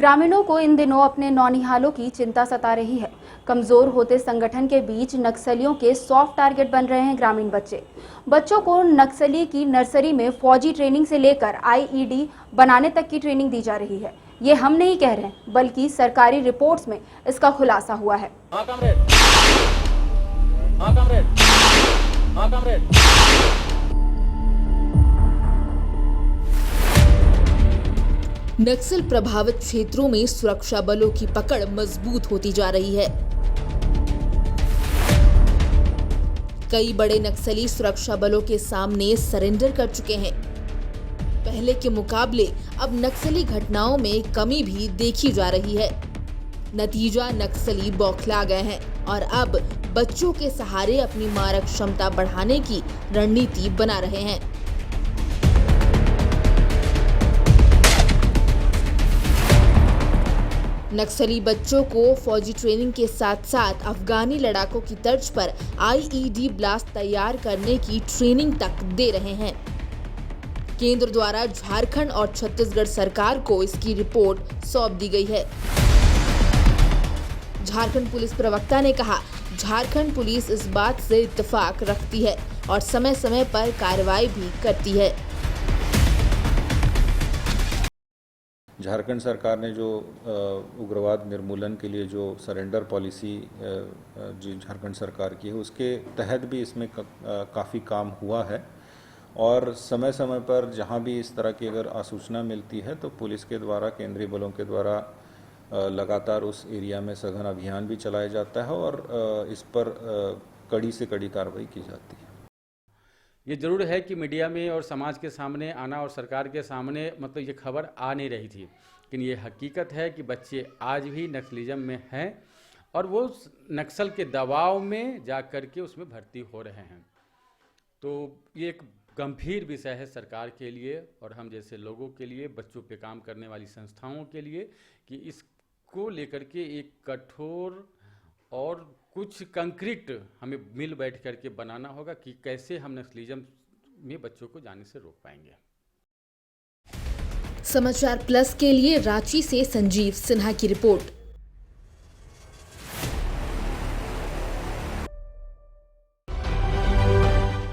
ग्रामीणों को इन दिनों अपने नौनिहालों की चिंता सता रही है। कमजोर होते संगठन के बीच नक्सलियों के सॉफ्ट टारगेट बन रहे हैं ग्रामीण बच्चे। बच्चों को नक्सली की नर्सरी में फौजी ट्रेनिंग से लेकर आईईडी बनाने तक की ट्रेनिंग दी जा रही है। ये हम नहीं कह रहे हैं, बल्कि सरकारी रिपोर्ट्स में इसका खुलासा हुआ है। नक्सल प्रभावित क्षेत्रों में सुरक्षा बलों की पकड़ मजबूत होती जा रही है। कई बड़े नक्सली सुरक्षा बलों के सामने सरेंडर कर चुके हैं। पहले के मुकाबले अब नक्सली घटनाओं में कमी भी देखी जा रही है। नतीजा, नक्सली बौखला गए हैं और अब बच्चों के सहारे अपनी मारक क्षमता बढ़ाने की रणनीति बना रहे हैं। नक्सली बच्चों को फौजी ट्रेनिंग के साथ साथ अफगानी लड़ाकों की तर्ज पर आईईडी ब्लास्ट तैयार करने की ट्रेनिंग तक दे रहे हैं। केंद्र द्वारा झारखंड और छत्तीसगढ़ सरकार को इसकी रिपोर्ट सौंप दी गई है। झारखंड पुलिस प्रवक्ता ने कहा, झारखंड पुलिस इस बात से इत्तेफाक रखती है और समय समय पर कार्रवाई भी करती है। झारखंड सरकार ने जो उग्रवाद निर्मूलन के लिए जो सरेंडर पॉलिसी जो झारखंड सरकार की है, उसके तहत भी इसमें काफ़ी काम हुआ है और समय समय पर जहां भी इस तरह की अगर आसूचना मिलती है तो पुलिस के द्वारा, केंद्रीय बलों के द्वारा लगातार उस एरिया में सघन अभियान भी चलाया जाता है और इस पर कड़ी से कड़ी कार्रवाई की जाती है। ये जरूर है कि मीडिया में और समाज के सामने आना और सरकार के सामने मतलब ये खबर आ नहीं रही थी, लेकिन ये हकीकत है कि बच्चे आज भी नक्सलिज्म में हैं और वो नक्सल के दबाव में जा कर के उसमें भर्ती हो रहे हैं। तो ये एक गंभीर विषय है सरकार के लिए और हम जैसे लोगों के लिए, बच्चों पे काम करने वाली संस्थाओं के लिए, कि इसको लेकर के एक कठोर और कुछ कंक्रीट हमें मिल बैठ करके बनाना होगा कि कैसे हम नक्सलिज्म में बच्चों को जाने से रोक पाएंगे। समाचार प्लस के लिए रांची से संजीव सिन्हा की रिपोर्ट।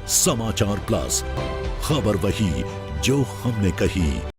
समाचार प्लस, खबर वही जो हमने कही।